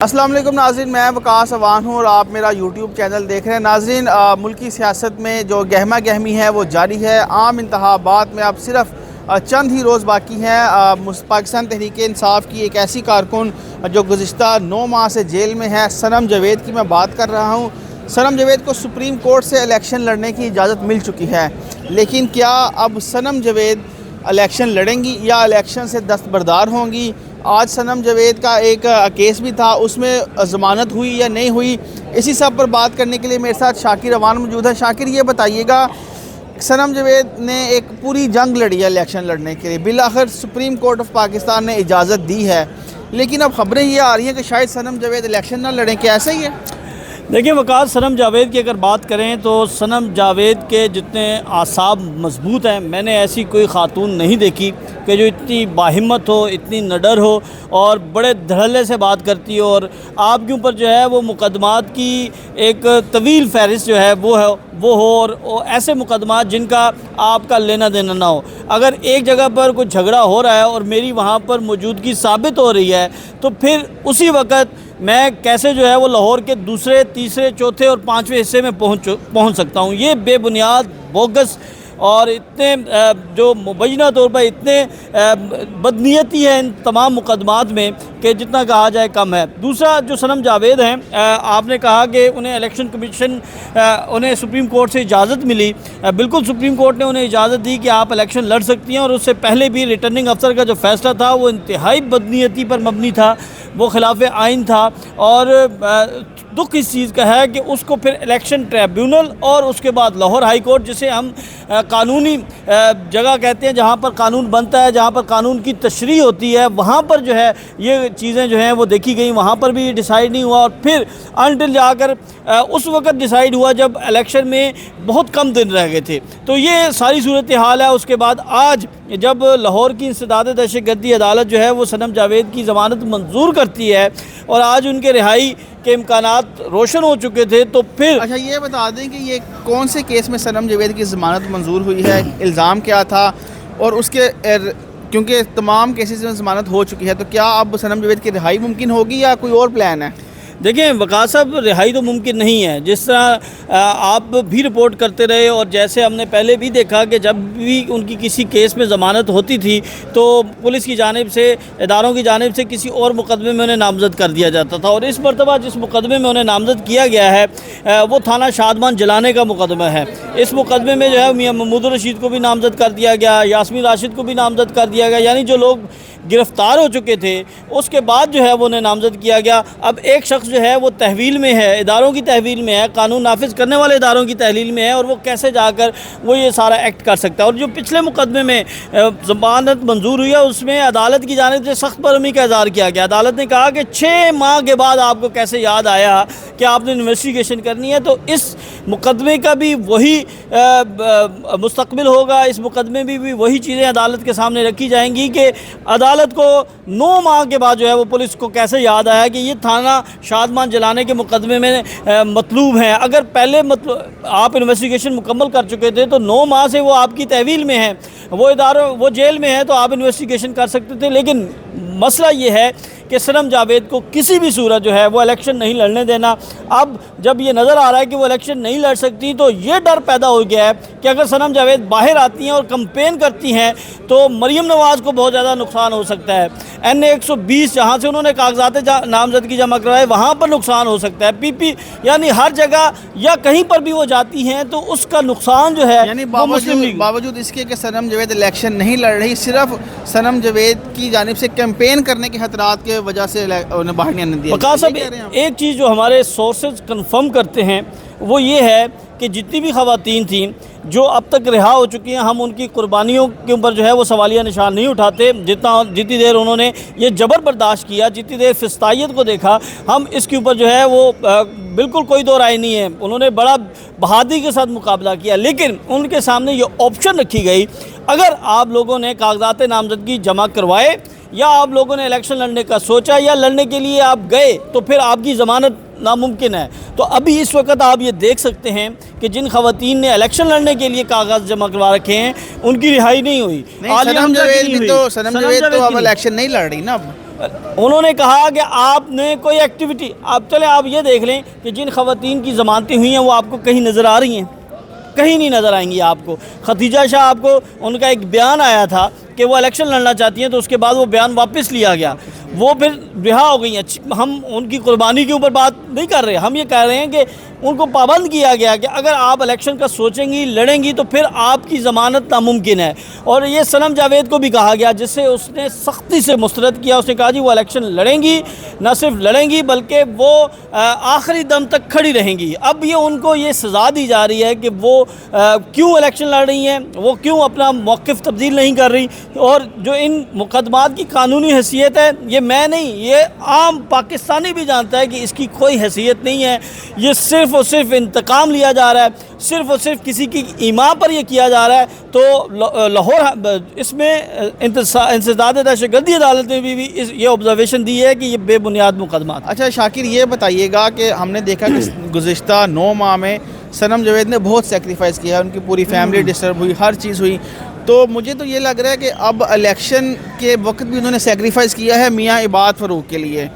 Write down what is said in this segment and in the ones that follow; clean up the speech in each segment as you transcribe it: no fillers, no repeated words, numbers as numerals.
السلام علیکم ناظرین، میں وقاص عوان ہوں اور آپ میرا یوٹیوب چینل دیکھ رہے ہیں۔ ناظرین، ملکی سیاست میں جو گہما گہمی ہے وہ جاری ہے۔ عام انتخابات میں اب صرف چند ہی روز باقی ہیں۔ پاکستان تحریک انصاف کی ایک ایسی کارکن جو گزشتہ 9 ماہ سے جیل میں ہے، صنم جاوید کی میں بات کر رہا ہوں۔ صنم جاوید کو سپریم کورٹ سے الیکشن لڑنے کی اجازت مل چکی ہے، لیکن کیا اب صنم جاوید الیکشن لڑیں گی یا الیکشن سے دستبردار ہوں گی؟ آج صنم جاوید کا ایک کیس بھی تھا، اس میں ضمانت ہوئی یا نہیں ہوئی، اسی سب پر بات کرنے کے لیے میرے ساتھ شاکر عوان موجود ہے۔ شاکر، یہ بتائیے گا، صنم جاوید نے ایک پوری جنگ لڑی ہے الیکشن لڑنے کے لیے، بالآخر سپریم کورٹ آف پاکستان نے اجازت دی ہے، لیکن اب خبریں یہ آ رہی ہیں کہ شاید صنم جاوید الیکشن نہ لڑیں، کیا ایسا ہی ہے؟ دیکھیں وقاص، صنم جاوید کی اگر بات کریں تو صنم جاوید کے جتنے اعصاب مضبوط ہیں، میں نے ایسی کوئی خاتون نہیں دیکھی کہ جو اتنی باہمت ہو، اتنی نڈر ہو اور بڑے دھڑلے سے بات کرتی ہو، اور آپ کے اوپر جو ہے وہ مقدمات کی ایک طویل فہرست جو ہے وہ ہو، اور ایسے مقدمات جن کا آپ کا لینا دینا نہ ہو۔ اگر ایک جگہ پر کوئی جھگڑا ہو رہا ہے اور میری وہاں پر موجودگی ثابت ہو رہی ہے تو پھر اسی وقت میں کیسے جو ہے وہ لاہور کے دوسرے، تیسرے، چوتھے اور 5ویں حصے میں پہنچ سکتا ہوں؟ یہ بے بنیاد، بوگس اور اتنے جو مبینہ طور پر اتنے بدنیتی ہے ان تمام مقدمات میں کہ جتنا کہا جائے کم ہے۔ دوسرا، جو صنم جاوید ہیں، آپ نے کہا کہ انہیں الیکشن کمیشن، انہیں سپریم کورٹ سے اجازت ملی۔ بالکل، سپریم کورٹ نے انہیں اجازت دی کہ آپ الیکشن لڑ سکتی ہیں، اور اس سے پہلے بھی ریٹرننگ افسر کا جو فیصلہ تھا وہ انتہائی بدنیتی پر مبنی تھا، وہ خلاف آئین تھا، اور دکھ اس چیز کا ہے کہ اس کو پھر الیکشن ٹریبیونل اور اس کے بعد لاہور ہائی کورٹ، جسے ہم قانونی جگہ کہتے ہیں جہاں پر قانون بنتا ہے، جہاں پر قانون کی تشریح ہوتی ہے، وہاں پر جو ہے یہ چیزیں جو ہیں وہ دیکھی گئیں، وہاں پر بھی ڈیسائیڈ نہیں ہوا، اور پھر انٹل جا کر اس وقت ڈیسائیڈ ہوا جب الیکشن میں بہت کم دن رہ گئے تھے۔ تو یہ ساری صورتحال ہے۔ اس کے بعد آج جب لاہور کی انسداد دہشت گردی عدالت جو ہے وہ صنم جاوید کی ضمانت منظور کرتی ہے اور آج ان کے رہائی کے امکانات روشن ہو چکے تھے، تو پھر اچھا، یہ بتا دیں کہ یہ کون سے کیس میں صنم جاوید کی ضمانت منظور ہوئی ہے، الزام کیا تھا، اور اس کے کیونکہ تمام کیسز میں ضمانت ہو چکی ہے تو کیا اب صنم جاوید کی رہائی ممکن ہوگی یا کوئی اور پلان ہے؟ دیکھیں وقاص صاحب، رہائی تو ممکن نہیں ہے، جس طرح آپ بھی رپورٹ کرتے رہے اور جیسے ہم نے پہلے بھی دیکھا کہ جب بھی ان کی کسی کیس میں ضمانت ہوتی تھی تو پولیس کی جانب سے، اداروں کی جانب سے کسی اور مقدمے میں انہیں نامزد کر دیا جاتا تھا، اور اس مرتبہ جس مقدمے میں انہیں نامزد کیا گیا ہے وہ تھانہ شادمان جلانے کا مقدمہ ہے۔ اس مقدمے میں جو ہے میاں محمود الرشید کو بھی نامزد کر دیا گیا، یاسمین راشد کو بھی نامزد کر دیا گیا، یعنی جو لوگ گرفتار ہو چکے تھے اس کے بعد جو ہے وہ انہیں نامزد کیا گیا۔ اب ایک شخص جو ہے وہ تحویل میں ہے، اداروں کی تحویل میں ہے، قانون نافذ کرنے والے اداروں کی تحویل میں ہے، اور وہ کیسے جا کر وہ یہ سارا ایکٹ کر سکتا ہے؟ اور جو پچھلے مقدمے میں ضمانت منظور ہوئی ہے اس میں عدالت کی جانب سے سخت برہمی کا اظہار کیا گیا۔ عدالت نے کہا کہ 6 ماہ کے بعد آپ کو کیسے یاد آیا کہ آپ نے انویسٹیگیشن کرنی ہے؟ تو اس مقدمے کا بھی وہی مستقبل ہوگا، اس مقدمے میں بھی وہی چیزیں عدالت کے سامنے رکھی جائیں گی کہ عدالت کو 9 ماہ کے بعد جو ہے وہ پولیس کو کیسے یاد آیا کہ یہ تھانہ شادمان جلانے کے مقدمے میں مطلوب ہیں۔ اگر پہلے آپ انویسٹیگیشن مکمل کر چکے تھے تو 9 ماہ سے وہ آپ کی تحویل میں ہیں، وہ جیل میں ہیں، تو آپ انویسٹیگیشن کر سکتے تھے۔ لیکن مسئلہ یہ ہے کہ صنم جاوید کو کسی بھی صورت جو ہے وہ الیکشن نہیں لڑنے دینا۔ اب جب یہ نظر آ رہا ہے کہ وہ الیکشن نہیں لڑ سکتی تو یہ ڈر پیدا ہو گیا ہے کہ اگر صنم جاوید باہر آتی ہیں اور کمپین کرتی ہیں تو مریم نواز کو بہت زیادہ نقصان ہو سکتا ہے۔ NA 120 جہاں سے انہوں نے کاغذات نامزدگی جمع کروائے وہاں پر نقصان ہو سکتا ہے۔ PP یعنی ہر جگہ یا کہیں پر بھی وہ جاتی ہیں تو اس کا نقصان جو ہے، یعنی باوجود اس کے کہ صنم جاوید الیکشن نہیں لڑ رہی، صرف صنم جاوید کی جانب سے کیمپین کرنے کے خطرات کی وجہ سے انہیں باہر نہیں آنے دیا۔ وقاص صاحب، ایک چیز جو ہمارے سورسز کنفرم کرتے ہیں وہ یہ ہے کہ جتنی بھی خواتین تھیں جو اب تک رہا ہو چکی ہیں، ہم ان کی قربانیوں کے اوپر جو ہے وہ سوالیہ نشان نہیں اٹھاتے۔ جتنی دیر انہوں نے یہ جبر برداشت کیا، جتنی دیر فسطائیت کو دیکھا، ہم اس کے اوپر جو ہے وہ بالکل کوئی دو رائے نہیں ہے۔ انہوں نے بڑا بہادری کے ساتھ مقابلہ کیا، لیکن ان کے سامنے یہ آپشن رکھی گئی، اگر آپ لوگوں نے کاغذات نامزدگی جمع کروائے یا آپ لوگوں نے الیکشن لڑنے کا سوچا یا لڑنے کے لیے آپ گئے تو پھر آپ کی ضمانت ناممکن ہے۔ تو ابھی اس وقت آپ یہ دیکھ سکتے ہیں کہ جن خواتین نے الیکشن لڑنے کے لیے کاغذ جمع کروا رکھے ہیں ان کی رہائی نہیں ہوئی۔ صنم جاوید تو اب الیکشن نہیں لڑ رہی نا۔ انہوں نے کہا کہ آپ نے کوئی ایکٹیویٹی، آپ چلیں آپ یہ دیکھ لیں کہ جن خواتین کی ضمانتیں ہوئی ہیں وہ آپ کو کہیں نظر آ رہی ہیں؟ کہیں نہیں نظر آئیں گی آپ کو۔ ختیجہ شاہ، آپ کو ان کا ایک بیان آیا تھا کہ وہ الیکشن لڑنا چاہتی ہیں، تو اس کے بعد وہ بیان واپس لیا گیا، وہ پھر رہا ہو گئی ہیں۔ ہم ان کی قربانی کے اوپر بات نہیں کر رہے، ہم یہ کہہ رہے ہیں کہ ان کو پابند کیا گیا کہ اگر آپ الیکشن کا سوچیں گی، لڑیں گی، تو پھر آپ کی ضمانت ناممکن ہے۔ اور یہ صنم جاوید کو بھی کہا گیا، جس سے اس نے سختی سے مسترد کیا۔ اس نے کہا جی وہ الیکشن لڑیں گی، نہ صرف لڑیں گی بلکہ وہ آخری دم تک کھڑی رہیں گی۔ اب یہ ان کو یہ سزا دی جا رہی ہے کہ وہ کیوں الیکشن لڑ رہی ہیں، وہ کیوں اپنا موقف تبدیل نہیں کر رہی۔ اور جو ان مقدمات کی قانونی حیثیت ہے، یہ میں نہیں، یہ عام پاکستانی بھی جانتا ہے کہ اس کی کوئی حیثیت نہیں ہے۔ یہ صرف اور صرف انتقام لیا جا رہا ہے، صرف اور صرف کسی کی ایما پر یہ کیا جا رہا ہے۔ تو لاہور اس میں انسداد دہشت گردی عدالت نے بھی یہ آبزرویشن دی ہے کہ یہ بے بنیاد مقدمات۔ اچھا شاکر، یہ بتائیے گا کہ ہم نے دیکھا کہ گزشتہ 9 ماہ میں صنم جاوید نے بہت سیکریفائز کیا ہے، ان کی پوری فیملی ڈسٹرب ہوئی، ہر چیز ہوئی۔ تو مجھے تو یہ لگ رہا ہے کہ اب الیکشن کے وقت بھی انہوں نے سیکریفائز کیا ہے میاں عباد فاروق کے لیے،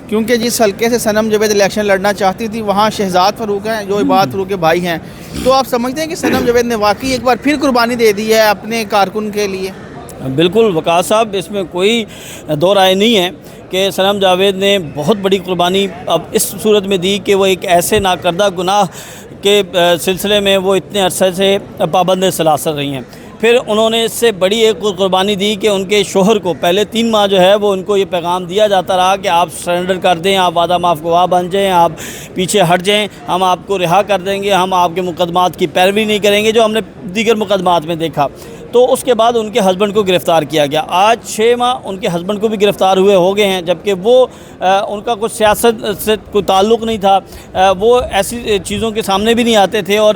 کیونکہ جس حلقے سے صنم جاوید الیکشن لڑنا چاہتی تھی وہاں شہزاد فاروق ہیں جو عباد فاروق کے بھائی ہیں۔ تو آپ سمجھتے ہیں کہ صنم جاوید نے واقعی ایک بار پھر قربانی دے دی ہے اپنے کارکن کے لیے؟ بالکل وقاص صاحب، اس میں کوئی دو رائے نہیں ہے کہ صنم جاوید نے بہت بڑی قربانی اب اس صورت میں دی کہ وہ ایک ایسے ناکردہ گناہ کے سلسلے میں وہ اتنے عرصے سے پابند سلاسل رہی ہیں۔ پھر انہوں نے اس سے بڑی ایک قربانی دی کہ ان کے شوہر کو پہلے 3 ماہ جو ہے وہ ان کو یہ پیغام دیا جاتا رہا کہ آپ سرنڈر کر دیں، آپ وعدہ معاف گواہ بن جائیں، آپ پیچھے ہٹ جائیں، ہم آپ کو رہا کر دیں گے، ہم آپ کے مقدمات کی پیروی نہیں کریں گے، جو ہم نے دیگر مقدمات میں دیکھا۔ تو اس کے بعد ان کے ہسبینڈ کو گرفتار کیا گیا۔ آج 6 ماہ ان کے ہسبینڈ کو بھی گرفتار ہوئے ہو گئے ہیں، جبکہ وہ ان کا کچھ سیاست سے کوئی تعلق نہیں تھا، وہ ایسی چیزوں کے سامنے بھی نہیں آتے تھے، اور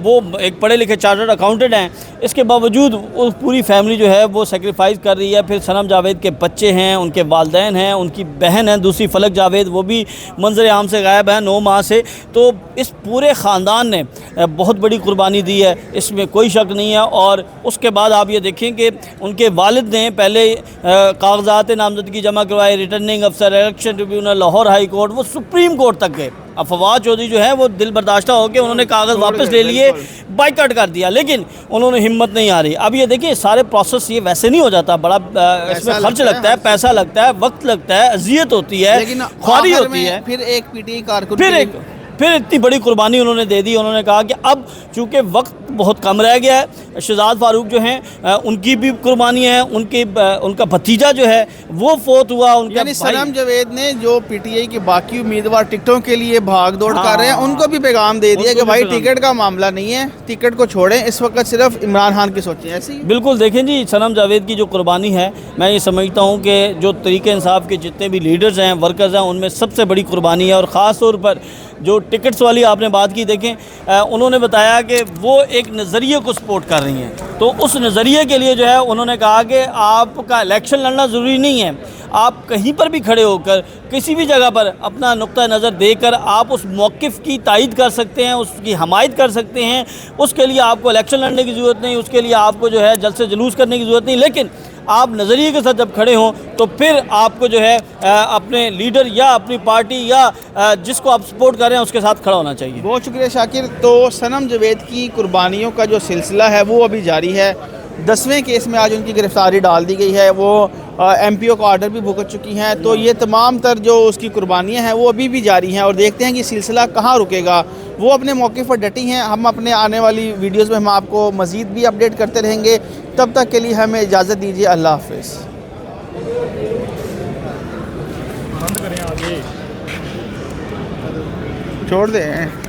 وہ ایک پڑھے لکھے چارٹرڈ اکاؤنٹنٹ ہیں۔ اس کے باوجود وہ پوری فیملی جو ہے وہ سیکریفائز کر رہی ہے۔ پھر صنم جاوید کے بچے ہیں، ان کے والدین ہیں، ان کی بہن ہے دوسری فلک جاوید، وہ بھی منظر عام سے غائب ہیں 9 ماہ سے۔ تو اس پورے خاندان نے بہت بڑی قربانی دی ہے، اس میں کوئی شک نہیں ہے۔ اور اس کے بعد آپ یہ دیکھیں کہ ان کے والد نے پہلے کاغذات نامزدگی جمع کروائے، ریٹرننگ افسر، election tribunal, Lahore high court, وہ سپریم کورٹ تک گئے۔ اب فواد چودھری جو ہے وہ دل برداشتہ ہو کے انہوں نے کاغذ واپس لے لیے، بائیکاٹ کر دیا، لیکن انہوں نے ہمت نہیں آ رہی۔ اب یہ دیکھیں سارے پروسیس یہ ویسے نہیں ہو جاتا، بڑا اس میں خرچ لگتا ہے، پیسہ لگتا ہے، وقت لگتا ہے، اذیت ہوتی ہے، خواری ہوتی ہے۔ پھر ایک پی ٹی کارکن پھر اتنی بڑی قربانی انہوں نے دے دی۔ انہوں نے کہا کہ اب چونکہ وقت بہت کم رہ گیا ہے، شہزاد فاروق جو ہیں ان کی بھی قربانی ہے، ان کا بھتیجا جو ہے وہ فوت ہوا، ان کا یعنی صنم جاوید نے جو پی ٹی آئی کے باقی امیدوار ٹکٹوں کے لیے بھاگ دوڑ کر رہے ہیں ان کو بھی پیغام دے دیا کہ بھائی ٹکٹ کا معاملہ نہیں ہے، ٹکٹ کو چھوڑیں، اس وقت صرف عمران خان کی سوچیں۔ ایسی بالکل دیکھیں جی، صنم جاوید کی جو قربانی ہے، میں یہ سمجھتا ہوں کہ جو طریقہ انصاف کے جتنے بھی لیڈرز ہیں، ورکرز ہیں، ان میں سب سے بڑی قربانی ہے۔ اور خاص طور پر جو ٹکٹس والی آپ نے بات کی، دیکھیں انہوں نے بتایا کہ وہ ایک نظریے کو سپورٹ کر رہی ہیں، تو اس نظریے کے لیے جو ہے انہوں نے کہا کہ آپ کا الیکشن لڑنا ضروری نہیں ہے، آپ کہیں پر بھی کھڑے ہو کر کسی بھی جگہ پر اپنا نقطہ نظر دے کر آپ اس موقف کی تائید کر سکتے ہیں، اس کی حمایت کر سکتے ہیں۔ اس کے لیے آپ کو الیکشن لڑنے کی ضرورت نہیں، اس کے لیے آپ کو جو ہے جلد سے جلوس کرنے کی ضرورت نہیں، لیکن آپ نظریے کے ساتھ جب کھڑے ہوں تو پھر آپ کو جو ہے اپنے لیڈر یا اپنی پارٹی یا جس کو آپ سپورٹ کر رہے ہیں اس کے ساتھ کھڑا ہونا چاہیے۔ بہت شکریہ شاکر۔ تو صنم جاوید کی قربانیوں کا جو سلسلہ ہے وہ ابھی جاری ہے۔ 10ویں کیس میں آج ان کی گرفتاری ڈال دی گئی ہے، وہ ایم پی او کا آرڈر بھی بھگت چکی ہیں۔ تو یہ تمام تر جو اس کی قربانیاں ہیں وہ ابھی بھی جاری ہیں، اور دیکھتے ہیں کہ سلسلہ کہاں رکے گا۔ وہ اپنے موقف پر ڈٹی ہیں، ہم اپنے آنے والی ویڈیوز میں ہم آپ کو مزید بھی اپڈیٹ کرتے رہیں گے۔ تب تک کے لیے ہمیں اجازت دیجیے، اللہ حافظ۔ چھوڑ دیں۔